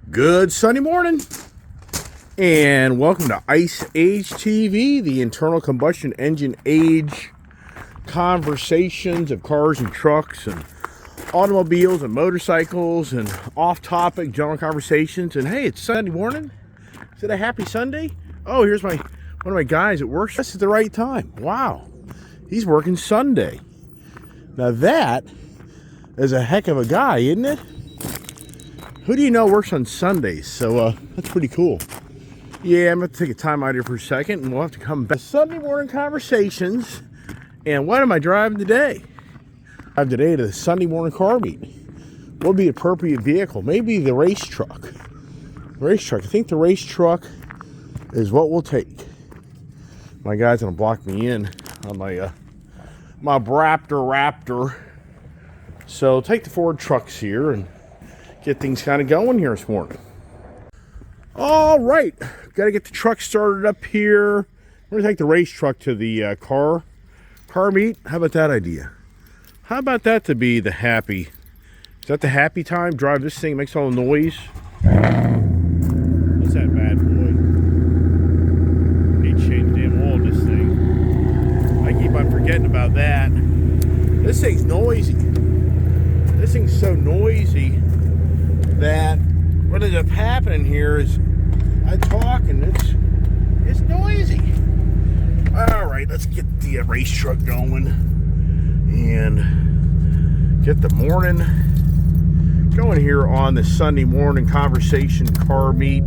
Good Sunday morning, and welcome to Ice Age TV, the internal combustion engine age conversations of cars and trucks and automobiles and motorcycles and off-topic general conversations. And hey, it's Sunday morning. Is it a happy Sunday? Oh, here's one of my guys at work. This is the right time. Wow, he's working Sunday. Now that is a heck of a guy, isn't it? Who do you know works on Sundays? So that's pretty cool. Yeah, I'm going to take a time out here for a second, and we'll have to come back. Sunday morning conversations. And what am I driving today? I drive today to the Sunday morning car meet. What would be the appropriate vehicle? Maybe the race truck. I think the race truck is what we'll take. My guy's going to block me in on my Raptor. So take the Ford trucks here and get things kind of going here this morning. All right, got to get the truck started up here. We're gonna take the race truck to the car meet. How about that idea? How about that to be the happy? Is that the happy time? Drive this thing, makes all the noise. What's that bad boy? Need to change the damn oil in this thing. I keep on forgetting about that. This thing's noisy. This thing's so noisy that what ends up happening here is I talk and it's noisy. All right, let's get the race truck going and get the morning going here on the Sunday morning conversation car meet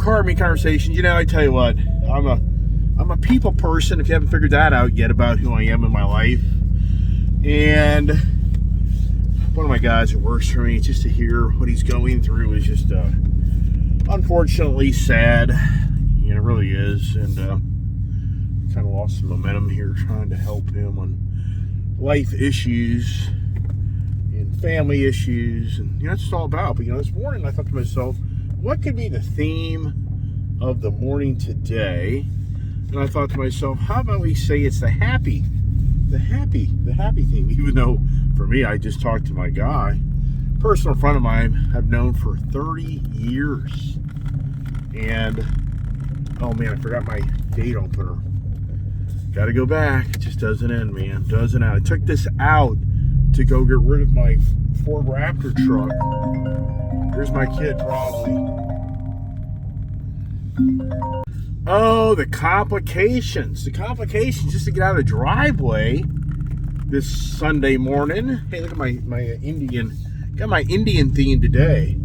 conversation. You know, I tell you what, I'm a people person. If you haven't figured that out yet about who I am in my life, and one of my guys that works for me, just to hear what he's going through is just unfortunately sad. You know, it really is. And kind of lost some momentum here trying to help him on life issues and family issues. And, you know, that's what it's all about. But, you know, this morning I thought to myself, what could be the theme of the morning today? And I thought to myself, how about we say it's the happy theme, even though for me, I just talked to my guy, personal friend of mine I've known for 30 years. And, oh man, I forgot my date opener. Got to go back. It just doesn't end, man. Doesn't end. I took this out to go get rid of my Ford Raptor truck. There's my kid, probably. Oh, the complications just to get out of the driveway this Sunday morning. Hey, look at my Indian. Got my Indian theme today.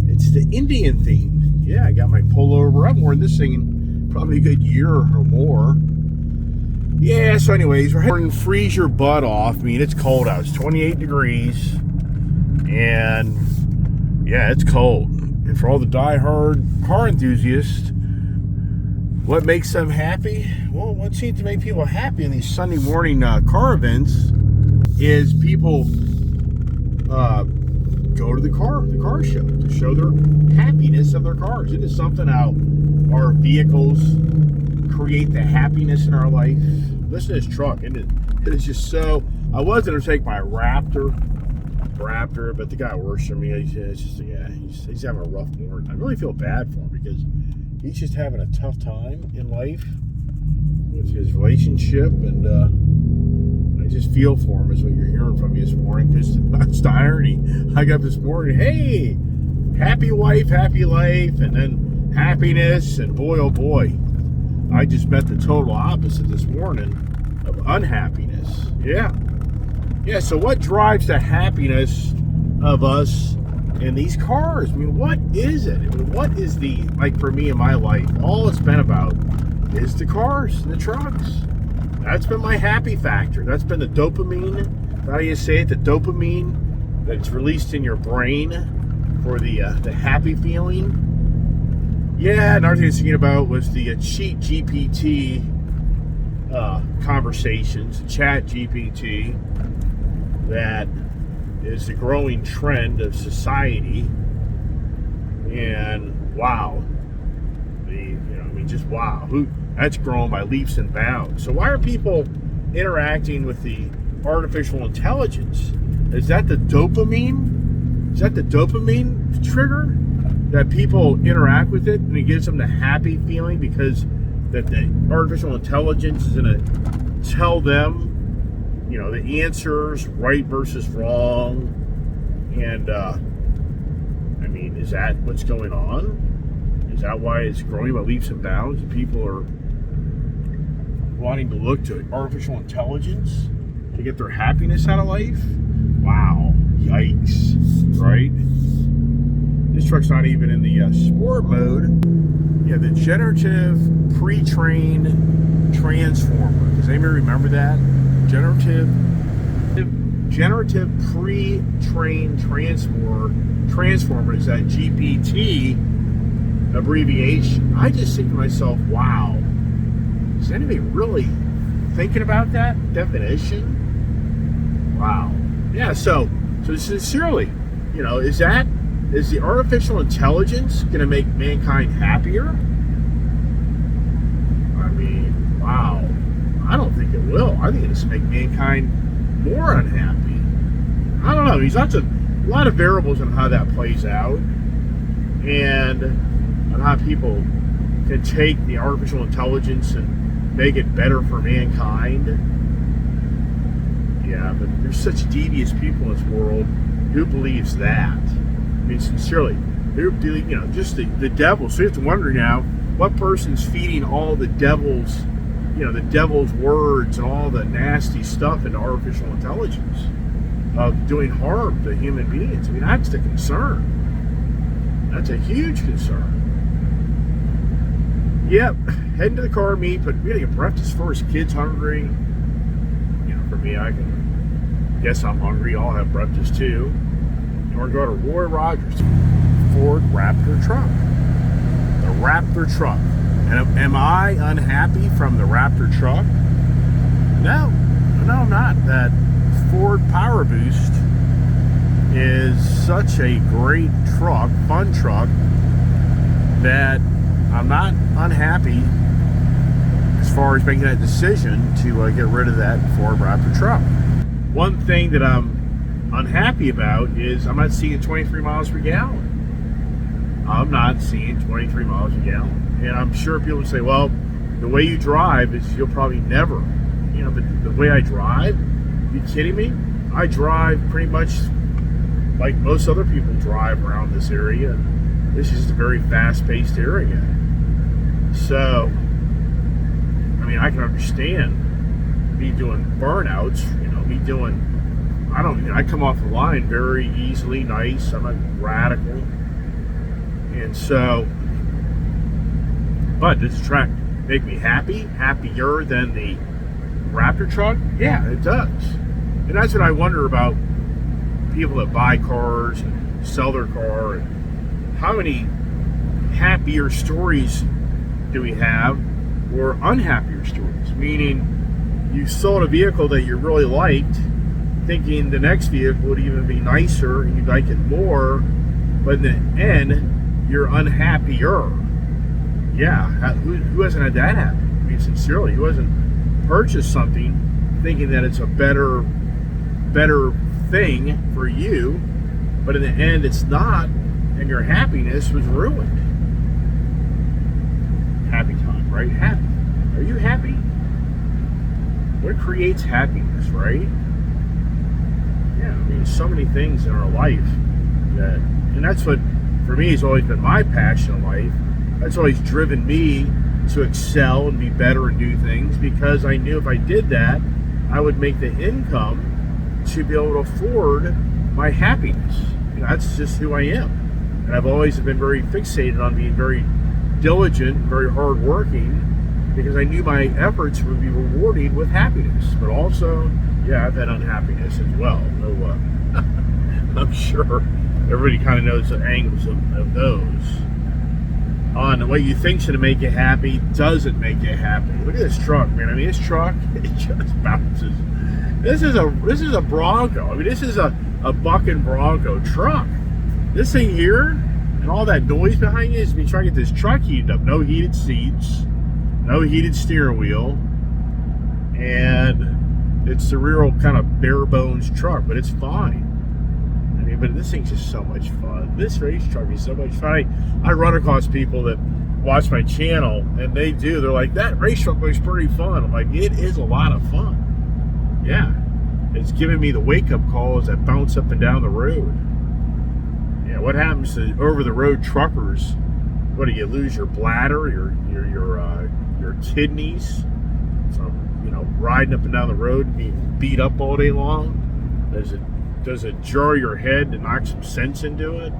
It's the Indian theme. Yeah, I got my pullover. I've worn this thing in probably a good year or more. Yeah, so anyways, we're heading freeze your butt off. I mean, it's cold out. It's 28 degrees. And yeah, it's cold. And for all the diehard car enthusiasts, what makes them happy? Well, what seems to make people happy in these Sunday morning car events is people go to the car show to show their happiness of their cars. It is something how our vehicles create the happiness in our life. Listen to this truck. It is just so. I was going to take my Raptor, but the guy works for me. He's having a rough morning. I really feel bad for him because he's just having a tough time in life with his relationship, and I just feel for him is what you're hearing from me this morning, because that's the irony. I got up this morning, hey, happy wife, happy life, and then happiness, and boy, oh boy, I just met the total opposite this morning of unhappiness. Yeah, so what drives the happiness of us in these cars? I mean, what is it? I mean, what is the, like for me in my life, all it's been about is the cars and the trucks. That's been my happy factor. That's been the dopamine, how do you say it, the dopamine that's released in your brain for the happy feeling. Yeah, another thing I was thinking about was the Cheat GPT conversations, Chat GPT, that is the growing trend of society. And wow, just wow, that's grown by leaps and bounds. So why are people interacting with the artificial intelligence? Is that the dopamine Is that the dopamine trigger? That people interact with it and it gives them the happy feeling because that the artificial intelligence is going to tell them, the answers, right versus wrong. And, is that what's going on? Is that why it's growing by leaps and bounds? People are wanting to look to artificial intelligence to get their happiness out of life? Wow. Yikes. Right? This truck's not even in the sport mode. Yeah, the generative pre-trained transformer. Does anybody remember that? Generative pre-trained transformer is that GPT abbreviation. I just think to myself, wow, is anybody really thinking about that definition? Wow. Yeah, so sincerely, is the artificial intelligence going to make mankind happier? Wow. I don't think it will. I think it's going to make mankind more unhappy. I don't know. There's a lot of variables on how that plays out and on how people can take the artificial intelligence and make it better for mankind. Yeah, but there's such devious people in this world. Who believes that? Sincerely, just the devil. So you have to wonder now, what person's feeding all the devil's, the devil's words and all the nasty stuff into artificial intelligence of doing harm to human beings? That's the concern. That's a huge concern. Yep, heading to the car meet, but we gotta get breakfast first. Kids hungry. For me, I can guess I'm hungry. I'll have breakfast too. And we're going to Roy Rogers Ford Raptor truck. The Raptor truck. And am I unhappy from the Raptor truck? No, I'm not. That Ford Power Boost is such a great truck, fun truck, that I'm not unhappy as far as making that decision to get rid of that Ford Raptor truck. One thing that I'm unhappy about is I'm not seeing 23 miles per gallon. I'm not seeing 23 miles a gallon. And I'm sure people would say, well, the way you drive is you'll probably never. But the way I drive, are you kidding me? I drive pretty much like most other people drive around this area. This is a very fast-paced area. So, I can understand me doing burnouts, I come off the line very easily, nice. I'm not radical. And so, but does the truck make me happier than the Raptor truck? Yeah, it does. And that's what I wonder about people that buy cars and sell their car, and how many happier stories do we have, or unhappier stories? Meaning, you sold a vehicle that you really liked, thinking the next vehicle would even be nicer and you'd like it more, but in the end, you're unhappier. Yeah, who hasn't had that happen? Sincerely, who hasn't purchased something thinking that it's a better thing for you, but in the end it's not, and your happiness was ruined. Happy time, right? Happy. Are you happy? What creates happiness, right? Yeah, so many things in our life and that's what, for me, has always been my passion in life. That's always driven me to excel and be better and do things, because I knew if I did that, I would make the income to be able to afford my happiness. That's just who I am. And I've always been very fixated on being very diligent, very hardworking, because I knew my efforts would be rewarded with happiness. But also, yeah, I've had unhappiness as well. So, I'm sure everybody kind of knows the angles of those. On what you think's going to make you happy doesn't make you happy. Look at this truck, man. This truck, it just bounces. This is a Bronco. This is a bucking Bronco truck. This thing here and all that noise behind you is me trying to get this truck heated up. No heated seats, no heated steering wheel, and it's a real kind of bare bones truck, but it's fine. But but this thing's just so much fun. This race truck is so much fun. I run across people that watch my channel, and they're like, that race truck looks pretty fun. I'm like, it is a lot of fun. Yeah. It's giving me the wake-up call as I bounce up and down the road. Yeah, what happens to over-the-road truckers? What do you lose? Your bladder, your kidneys? From, you know, riding up and down the road and being beat up all day long? Does it jar your head to knock some sense into it?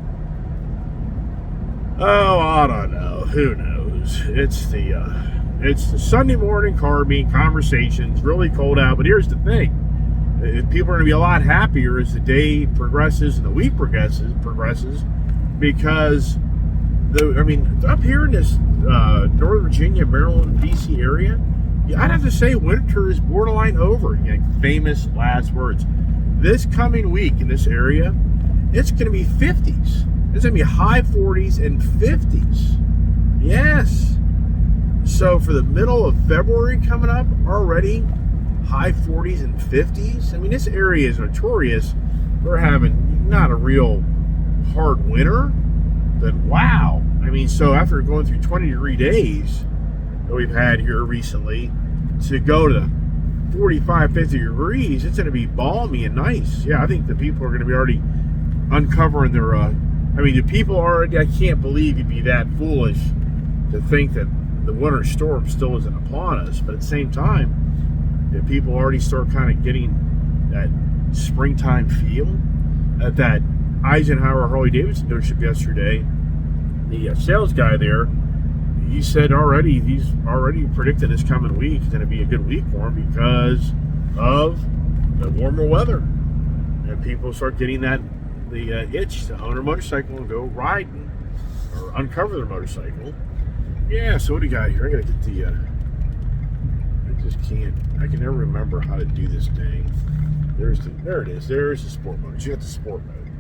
Oh, I don't know. Who knows? It's the Sunday morning car meet conversations. Really cold out, but here's the thing. People are going to be a lot happier as the day progresses and the week progresses because up here in this Northern Virginia, Maryland, DC area, I'd have to say winter is borderline over. Famous last words. This coming week in this area, it's going to be 50s. It's going to be high 40s and 50s. Yes. So for the middle of February coming up already, high 40s and 50s. I mean, this area is notorious for having not a real hard winter, but wow. I mean, so after going through 20-degree days that we've had here recently, to go to 45, 50 degrees, it's going to be balmy and nice. Yeah, I think the people are going to be already uncovering their, the people already, I can't believe you'd be that foolish to think that the winter storm still isn't upon us, but at the same time, that people already start kind of getting that springtime feel. At that Eisenhower Harley-Davidson dealership yesterday, the sales guy there, he said he's already predicted this coming week is going to be a good week for him because of the warmer weather. And people start getting the itch to own a motorcycle and go riding or uncover their motorcycle. Yeah, so what do you got here? I got to get I can never remember how to do this thing. There it is. There's the sport mode. You got the sport mode.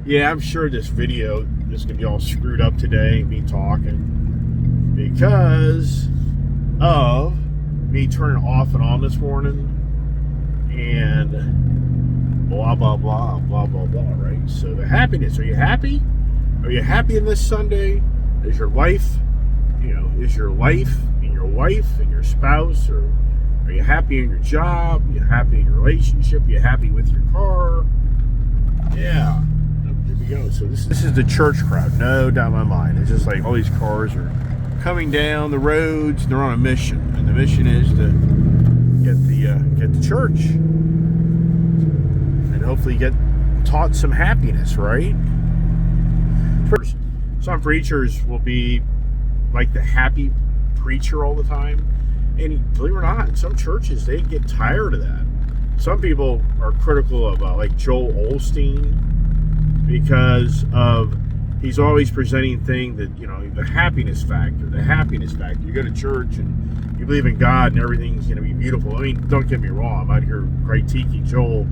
Yeah, I'm sure this video is going to be all screwed up today, me talking, because of me turning off and on this morning, and blah, blah, blah, blah, blah, blah, right? So the happiness. Are you happy? Are you happy in this Sunday? Is your life and your wife and your spouse, or are you happy in your job? Are you happy in your relationship? Are you happy with your car? Yeah. There we go. So this is the church crowd. No doubt in my mind. It's just like all these cars are coming down the roads. And they're on a mission, and the mission is to get the church and hopefully get taught some happiness, right? First, some preachers will be like the happy preacher all the time, and believe it or not, in some churches they get tired of that. Some people are critical of like Joel Osteen because of he's always presenting things that, the happiness factor. You go to church and you believe in God and everything's going to be beautiful. I mean, don't get me wrong, I'm out here critiquing Joel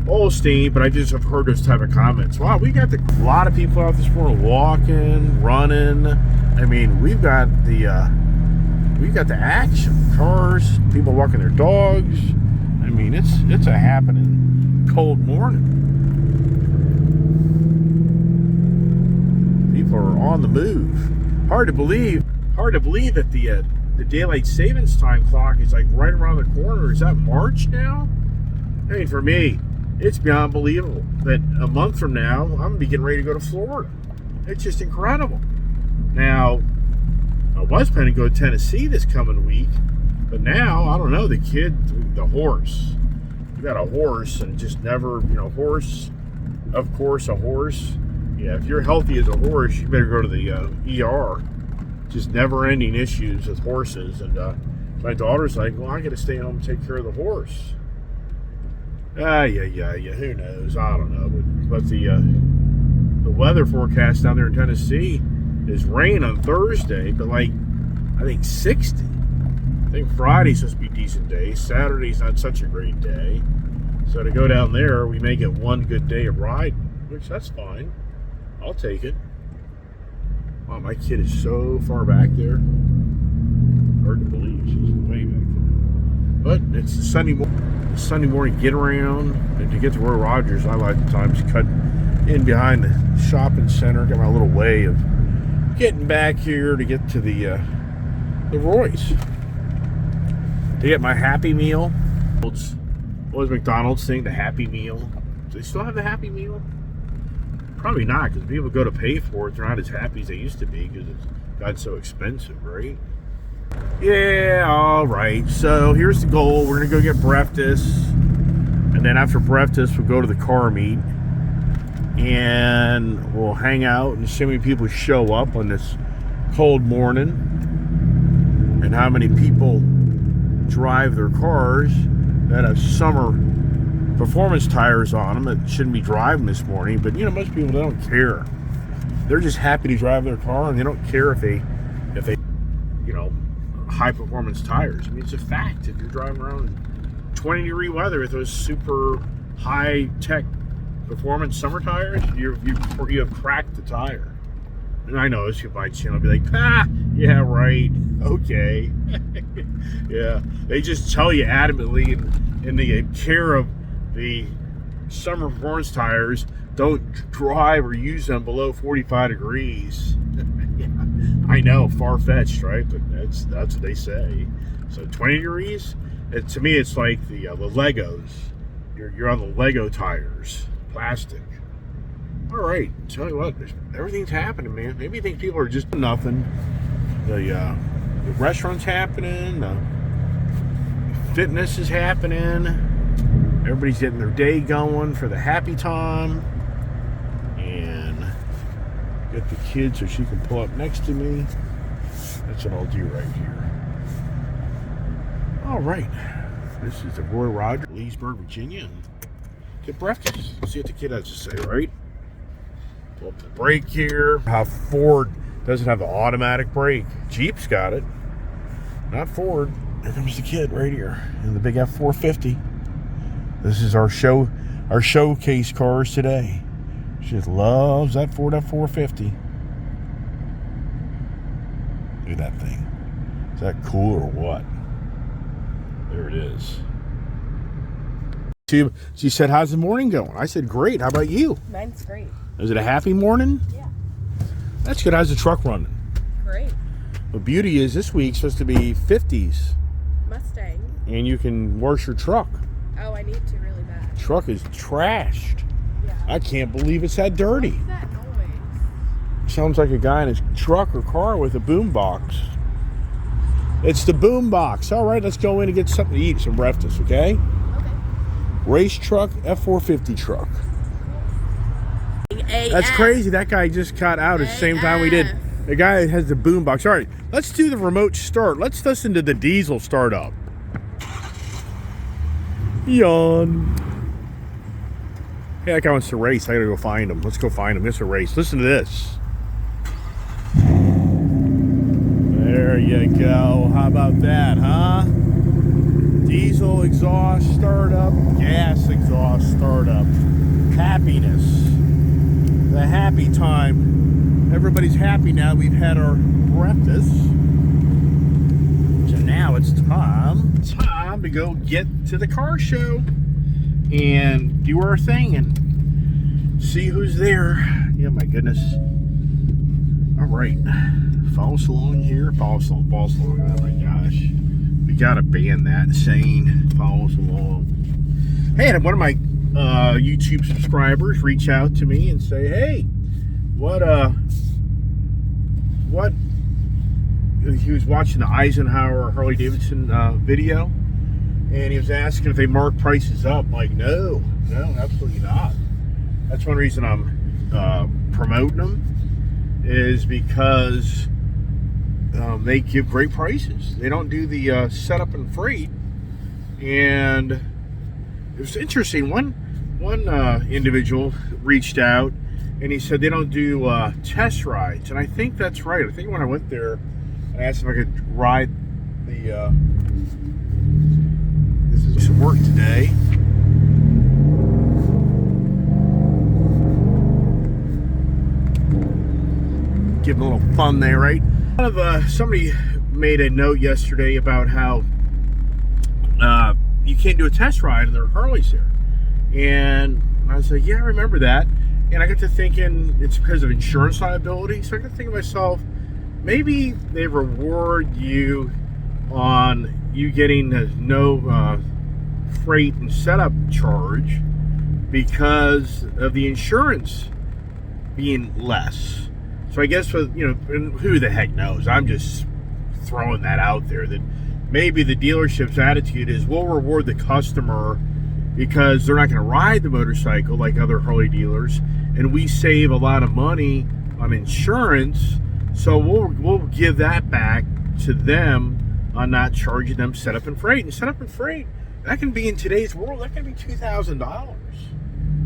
Osteen, but I just have heard those type of comments. Wow, we got a lot of people out this morning walking, running. I mean, we've got the action, cars, people walking their dogs. I mean, it's a happening cold morning. People are on the move. Hard to believe that the daylight savings time clock is like right around the corner. Is that March now? I mean, for me, it's beyond believable that a month from now I'm gonna be getting ready to go to Florida. It's just incredible. Now, I was planning to go to Tennessee this coming week, but now, I don't know, the horse. You got a horse and just never, horse, of course, a horse. Yeah, if you're healthy as a horse, you better go to the ER. Just never-ending issues with horses. And my daughter's like, well, I got to stay home and take care of the horse. Yeah, who knows? I don't know. But the weather forecast down there in Tennessee is rain on Thursday, but I think 60. I think Friday's supposed to be a decent day. Saturday's not such a great day. So to go down there, we may get one good day of riding, which that's fine. I'll take it. Wow, my kid is so far back there. Hard to believe. She's way back there. But it's Sunday morning get around, and to get to Roy Rogers, I like to times in behind the shopping center. Got my little way of getting back here to get to the Roy's. To get my Happy Meal. What was McDonald's thing? The Happy Meal. Do they still have the Happy Meal? Probably not, because people go to pay for it. They're not as happy as they used to be because it's gotten so expensive, right? Yeah, all right. So here's the goal. We're going to go get breakfast. And then after breakfast, we'll go to the car meet. And we'll hang out and see how many people show up on this cold morning. And how many people drive their cars that have summer performance tires on them that shouldn't be driving this morning. But, you know, most people don't care. They're just happy to drive their car, and they don't care if they, you know, high performance tires. I mean, it's a fact. If you're driving around in 20-degree weather with those super high tech performance summer tires, you have cracked the tire. And I know this, you buy channel, be like, yeah, right, okay. Yeah, they just tell you adamantly in the care of the summer performance tires, don't drive or use them below 45 degrees. Yeah, I know, far-fetched, right? But that's what they say. So 20 degrees, to me, it's like the Legos. You're on the Lego tires, plastic. All right, tell you what, everything's happening, man. Maybe you think people are just nothing. The restaurant's happening. The fitness is happening. Everybody's getting their day going for the happy time. And get the kid so she can pull up next to me. That's what I'll do right here. All right. This is the Roy Rogers, Leesburg, Virginia. And get breakfast. See what the kid has to say, right? Pull up the brake here. How Ford doesn't have the automatic brake. Jeep's got it. Not Ford. There comes the kid right here in the big F450. This is our showcase cars today. She just loves that Ford F450. Look at that thing. Is that cool or what? There it is. She said, how's the morning going? I said, great. How about you? Mine's great. Is it a happy morning? Yeah. That's good. How's the truck running? Great. The beauty is this week's supposed to be 50s. Mustang. And you can wash your truck. Oh, I need to really bad. Truck is trashed. Yeah. I can't believe it's that dirty. What's that noise? Sounds like a guy in his truck or car with a boom box. It's the boom box. All right, let's go in and get something to eat, some breakfast, okay? Okay. Race truck, F450 truck. That's crazy. That guy just got out at the same time we did. The guy that has the boom box. All right, let's do the remote start. Let's listen to the diesel start up. Yawn. Hey, that guy wants to race. I gotta go find him. Let's go find him. It's a race. Listen to this. There you go. How about that, huh? Diesel exhaust startup, gas exhaust startup. Happiness. The happy time. Everybody's happy now we've had our breakfast. So now it's time to go get to the car show and do our thing and see who's there. Yeah, my goodness. All right. Follow us along here. Follow us along. Oh my gosh. We gotta ban that saying. Follow us along. Hey, and one of my YouTube subscribers reach out to me and say, hey, what he was watching the Eisenhower Harley Davidson video, and he was asking if they mark prices up. I'm like, no, absolutely not. That's one reason I'm promoting them, is because they give great prices. They don't do the setup and freight. And it was interesting. One individual reached out and he said they don't do test rides, and I think that's right. I think when I went there, I asked if I could ride the. This is some work today. Give them a little fun there, right? Somebody made a note yesterday about how you can't do a test ride in their Harleys here, and I was like, yeah, I remember that. And I got to thinking it's because of insurance liability. So I got to think to myself, maybe they reward you on you getting no freight and setup charge because of the insurance being less. So I guess with, and who the heck knows? I'm just throwing that out there that maybe the dealership's attitude is we'll reward the customer because they're not going to ride the motorcycle like other Harley dealers, and we save a lot of money on insurance, so we'll give that back to them on not charging them setup and freight. And setup and freight, that can be in today's world, that can be $2,000.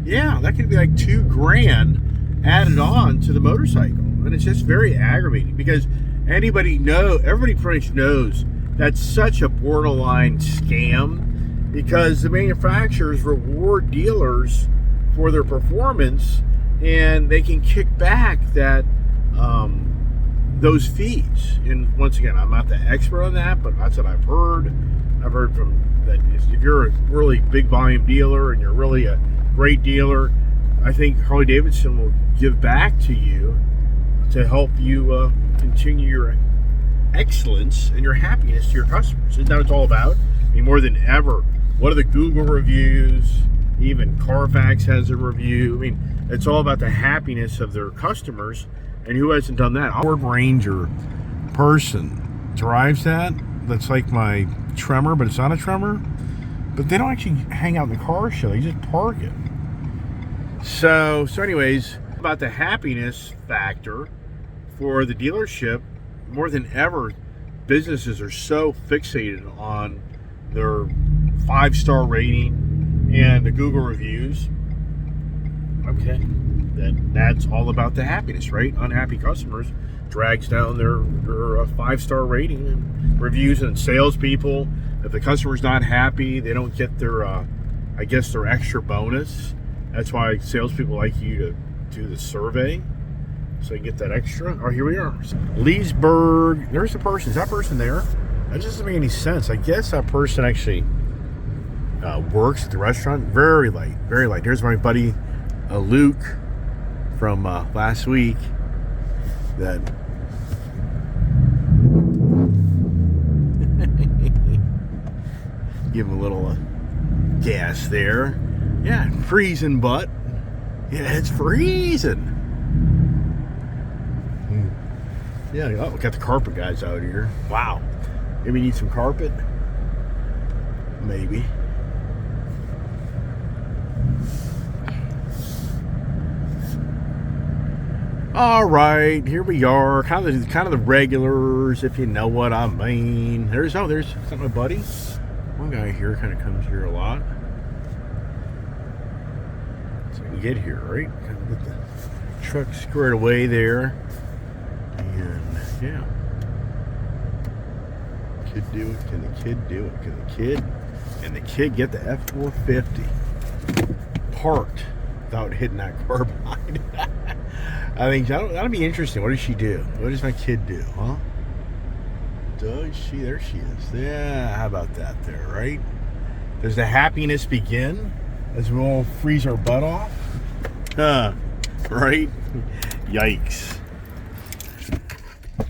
Yeah, that can be like $2,000 added on to the motorcycle. And it's just very aggravating because everybody pretty much knows that's such a borderline scam, because the manufacturers reward dealers for their performance, and they can kick back that those fees. And once again, I'm not the expert on that, but that's what I've heard. I've heard from that if you're a really big volume dealer and you're really a great dealer, I think Harley Davidson will give back to you to help you continue your excellence and your happiness to your customers. Isn't that what it's all about? I mean, more than ever, what are the Google reviews? Even Carfax has a review. I mean, it's all about the happiness of their customers. And who hasn't done that? A Ford Ranger person drives that. That's like my Tremor, but it's not a Tremor. But they don't actually hang out in the car show. They just park it. So anyways, about the happiness factor for the dealership, more than ever, businesses are so fixated on their 5-star rating and the Google reviews. Okay, that's all about the happiness, right? Unhappy customers drags down their 5-star rating and reviews, and salespeople, if the customer's not happy, they don't get their their extra bonus. That's why salespeople like you to do the survey, so you get that extra. Oh, here we are. Leesburg. There's the person. Is that person there? That just doesn't make any sense. I guess that person actually works at the restaurant. Very light. Very light. Here's my buddy Luke from last week. That give him a little gas there. Yeah, freezing butt. Yeah, it's freezing. Yeah, oh, we got the carpet guys out here. Wow. Maybe we need some carpet? Maybe. All right, here we are. Kind of the regulars, if you know what I mean. There's my buddy. One guy here kind of comes here a lot. So we can get here, right? Kind of get the truck squared away there. And yeah. Kid do it? Can the kid do it? Can the kid get the F450 parked without hitting that car behind it? I think that'll be interesting. What does she do? What does my kid do, huh? Does she? There she is. Yeah, how about that there, right? Does the happiness begin as we all freeze our butt off? Right? Yikes.